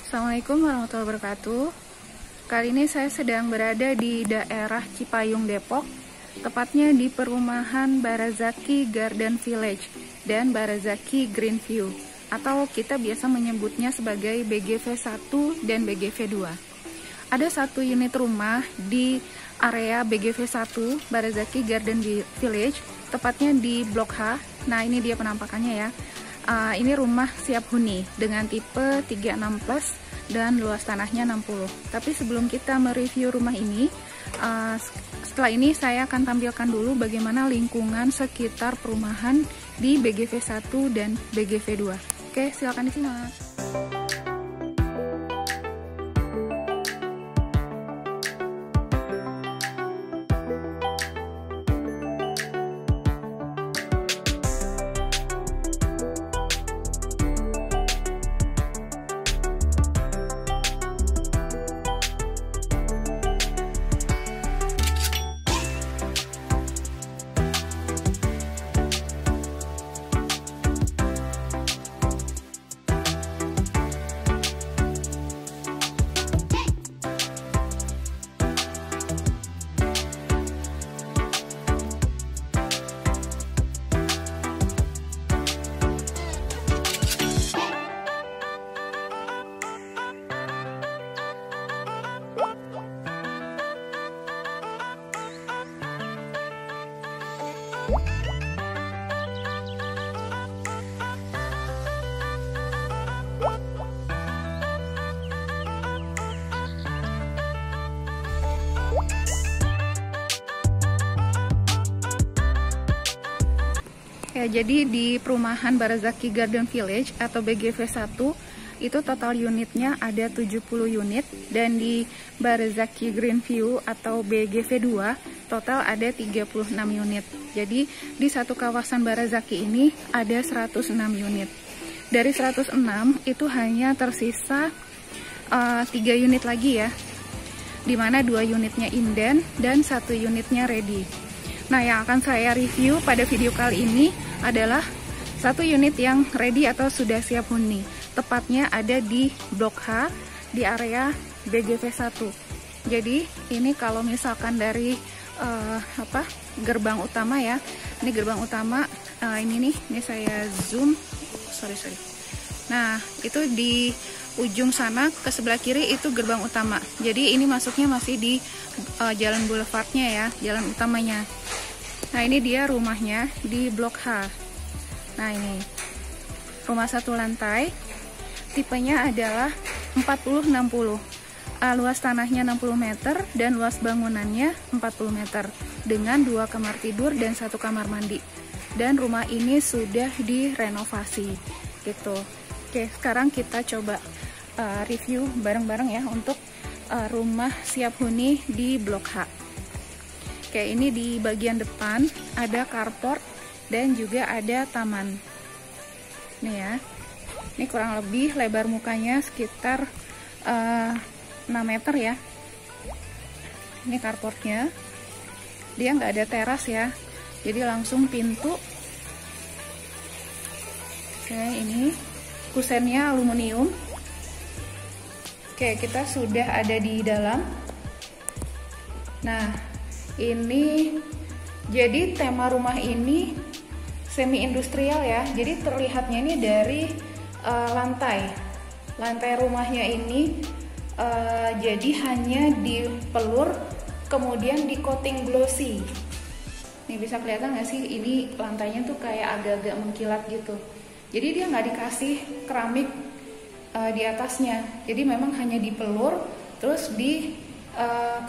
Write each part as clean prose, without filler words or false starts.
Assalamualaikum warahmatullahi wabarakatuh. Kali ini saya sedang berada di daerah Cipayung, Depok, tepatnya di perumahan Barazaki Garden Village dan Barazaki Greenview, atau kita biasa menyebutnya sebagai BGV 1 dan BGV 2. Ada satu unit rumah di area BGV 1 Barazaki Garden Village, tepatnya di Blok H. Nah, ini dia penampakannya ya. Ini rumah siap huni dengan tipe 36+ dan luas tanahnya 60. Tapi sebelum kita mereview rumah ini, setelah ini saya akan tampilkan dulu bagaimana lingkungan sekitar perumahan di BGV 1 dan BGV 2. Oke, silakan disimak. Ya, jadi di perumahan Barazaki Garden Village atau BGV 1 itu total unitnya ada 70 unit, dan di Barazaki Greenview atau BGV 2 total ada 36 unit. Jadi di satu kawasan Barazaki ini ada 106 unit. Dari 106 itu hanya tersisa 3 unit lagi ya, dimana 2 unitnya inden dan 1 unitnya ready. Nah, yang akan saya review pada video kali ini adalah 1 unit yang ready atau sudah siap huni. Tepatnya ada di Blok H di area BGV 1. Jadi ini kalau misalkan dari gerbang utama ya. Ini gerbang utama, ini saya zoom. Sorry. Nah, itu di ujung sana ke sebelah kiri itu gerbang utama. Jadi ini masuknya masih di jalan boulevardnya ya, jalan utamanya. Nah, ini dia rumahnya di Blok H. Nah, ini rumah 1 lantai, tipenya adalah 40-60. Luas tanahnya 60 meter dan luas bangunannya 40 meter dengan 2 kamar tidur dan 1 kamar mandi. Dan rumah ini sudah direnovasi gitu. Oke, sekarang kita coba review bareng-bareng ya untuk rumah siap huni di Blok H. Oke, ini di bagian depan ada carport dan juga ada taman. Nih ya, ini kurang lebih lebar mukanya sekitar 6 meter ya. Ini carportnya, dia nggak ada teras ya, jadi langsung pintu. Oke, ini kusennya aluminium. Oke, kita sudah ada di dalam. Nah, ini jadi tema rumah ini semi industrial ya. Jadi terlihatnya ini dari lantai rumahnya ini jadi hanya dipelur kemudian di coating glossy. Nih, bisa kelihatan nggak sih, ini lantainya tuh kayak agak-agak mengkilat gitu. Jadi dia nggak dikasih keramik di atasnya. Jadi memang hanya dipelur terus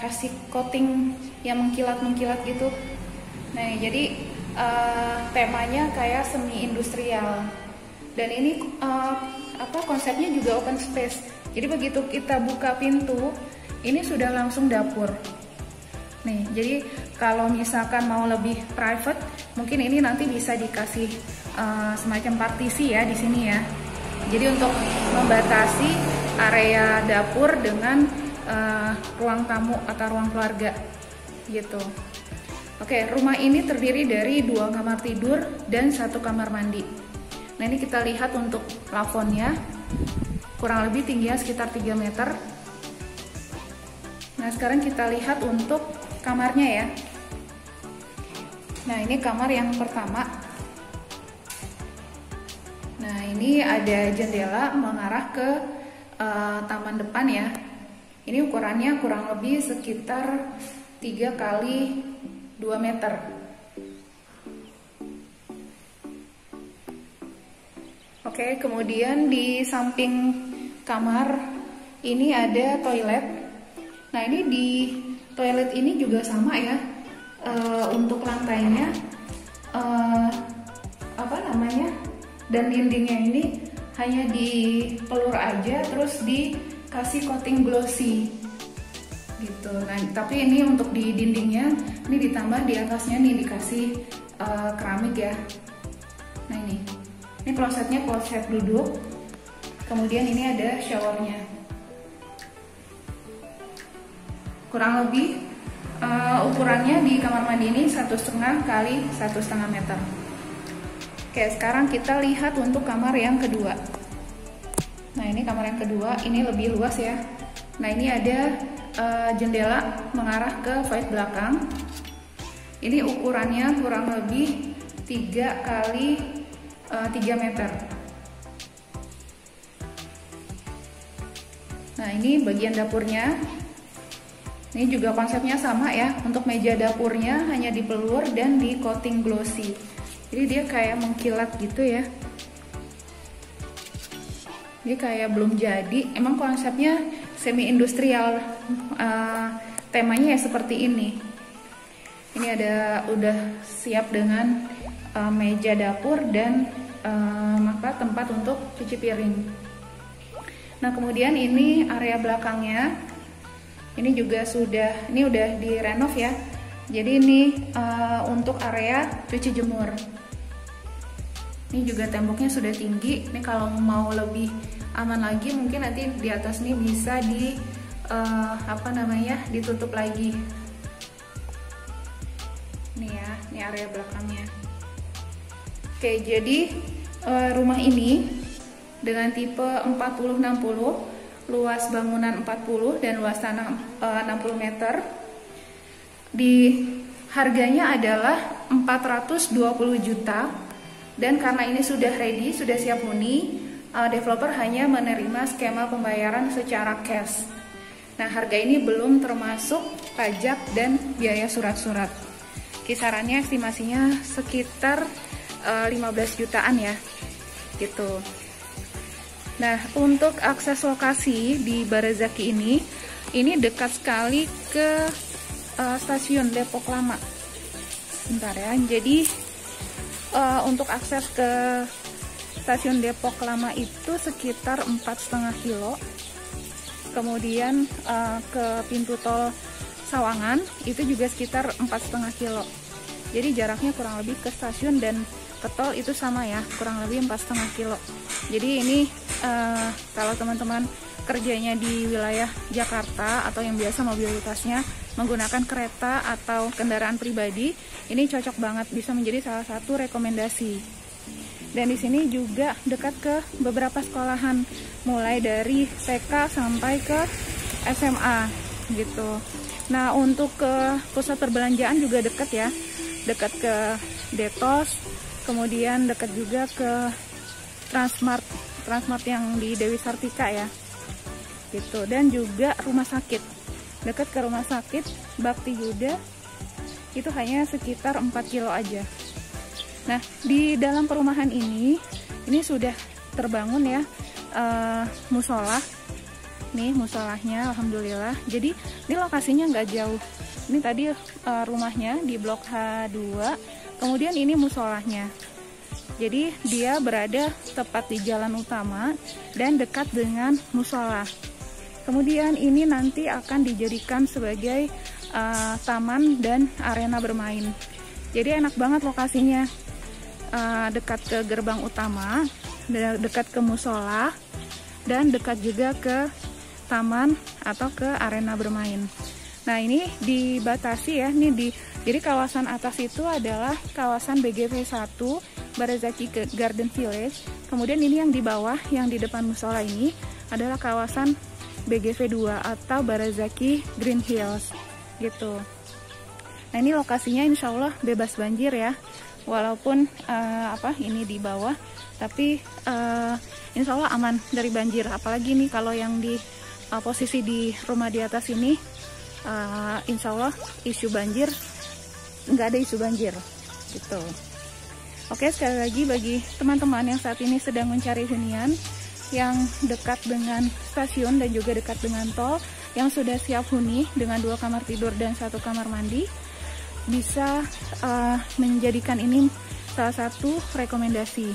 kasih coating yang mengkilat-mengkilat gitu. Nah, jadi temanya kayak semi industrial. Dan ini konsepnya juga open space. Jadi begitu kita buka pintu, ini sudah langsung dapur. Nih, jadi kalau misalkan mau lebih private, mungkin ini nanti bisa dikasih semacam partisi ya di sini ya. Jadi untuk membatasi area dapur dengan ruang tamu atau ruang keluarga gitu. Oke, rumah ini terdiri dari 2 kamar tidur dan 1 kamar mandi. Nah, ini kita lihat untuk plafonnya. kurang lebih tingginya sekitar 3 meter. Nah, sekarang kita lihat untuk kamarnya ya. Nah, ini kamar yang pertama. Nah, ini ada jendela mengarah ke taman depan ya. Ini ukurannya kurang lebih sekitar 3 kali 2 meter. Oke, kemudian di samping kamar ini ada toilet. Nah, ini di toilet ini juga sama ya. Untuk lantainya dan dindingnya ini hanya dipelur aja, terus dikasih coating glossy gitu. Nah, tapi ini untuk di dindingnya ini ditambah di atasnya nih dikasih keramik ya. Nah, ini klosetnya kloset duduk. Kemudian ini ada showernya. Kurang lebih ukurannya di kamar mandi ini 1,5 kali 1,5 meter. Oke, sekarang kita lihat untuk kamar yang kedua. Nah, ini kamar yang kedua, ini lebih luas ya. Nah, ini ada jendela mengarah ke void belakang. Ini ukurannya kurang lebih 3 kali 3 meter. Nah, ini bagian dapurnya. Ini juga konsepnya sama ya. Untuk meja dapurnya hanya dipelur dan di coating glossy. Jadi dia kayak mengkilat gitu ya. Dia kayak belum jadi. Emang konsepnya semi industrial, temanya ya seperti ini. Ini udah siap dengan meja dapur dan tempat untuk cuci piring. Nah, kemudian ini area belakangnya. Ini juga ini udah direnov ya. Jadi ini untuk area cuci jemur. Ini juga temboknya sudah tinggi. Ini kalau mau lebih aman lagi, mungkin nanti di atas ini bisa ditutup lagi. Nih ya, ini area belakangnya. Oke, jadi rumah ini dengan tipe 40-60, luas bangunan 40 dan luas tanah 60 meter. Harganya adalah 420 juta. Dan karena ini sudah ready, sudah siap huni, developer hanya menerima skema pembayaran secara cash. Nah, harga ini belum termasuk pajak dan biaya surat-surat. Kisarannya estimasinya sekitar 15 jutaan ya, gitu. Nah, untuk akses lokasi di Barazaki ini dekat sekali ke stasiun Depok Lama. Bentar ya, jadi untuk akses ke stasiun Depok Lama itu sekitar 4,5 kilo. Kemudian ke pintu tol Sawangan itu juga sekitar 4,5 kilo. Jadi jaraknya kurang lebih ke stasiun dan ke tol itu sama ya, kurang lebih 4,5 kilo. Jadi ini kalau teman-teman kerjanya di wilayah Jakarta atau yang biasa mobilitasnya menggunakan kereta atau kendaraan pribadi, ini cocok banget, bisa menjadi salah satu rekomendasi. Dan di sini juga dekat ke beberapa sekolahan, mulai dari TK sampai ke SMA gitu. Nah, untuk ke pusat perbelanjaan juga dekat ya, dekat ke Detos, kemudian dekat juga ke Transmart yang di Dewi Sartika ya, gitu. Dan juga rumah sakit. Dekat ke rumah sakit Bakti Yuda itu hanya sekitar 4 kilo aja. Nah, di dalam perumahan ini sudah terbangun ya musola. Nih musolahnya, alhamdulillah. Jadi ini lokasinya nggak jauh. Ini tadi rumahnya di blok H2, kemudian ini musolahnya. Jadi dia berada tepat di jalan utama dan dekat dengan musola. Kemudian ini nanti akan dijadikan sebagai taman dan arena bermain. Jadi enak banget lokasinya, dekat ke gerbang utama, dekat ke musola, dan dekat juga ke taman atau ke arena bermain. Nah, ini dibatasi ya, jadi kawasan atas itu adalah kawasan BGV 1 Barazaki Garden Village. Kemudian ini yang di bawah, yang di depan musola ini adalah kawasan BGV 2 atau Barazaki Green Hills gitu. Nah, ini lokasinya insya Allah bebas banjir ya, walaupun ini di bawah, tapi insya Allah aman dari banjir. Apalagi nih kalau yang di posisi di rumah di atas ini, insya Allah isu banjir nggak ada isu banjir gitu. Oke, sekali lagi bagi teman-teman yang saat ini sedang mencari hunian yang dekat dengan stasiun dan juga dekat dengan tol, yang sudah siap huni dengan 2 kamar tidur dan 1 kamar mandi, bisa menjadikan ini salah satu rekomendasi.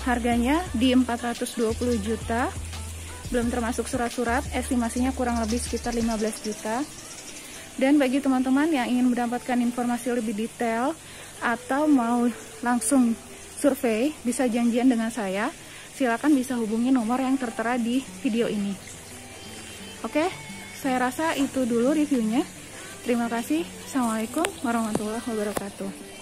Harganya di 420 juta, belum termasuk surat-surat, estimasinya kurang lebih sekitar 15 juta. Dan bagi teman-teman yang ingin mendapatkan informasi lebih detail atau mau langsung survei, bisa janjian dengan saya, silakan bisa hubungi nomor yang tertera di video ini. Oke, saya rasa itu dulu reviewnya. Terima kasih. Assalamualaikum warahmatullahi wabarakatuh.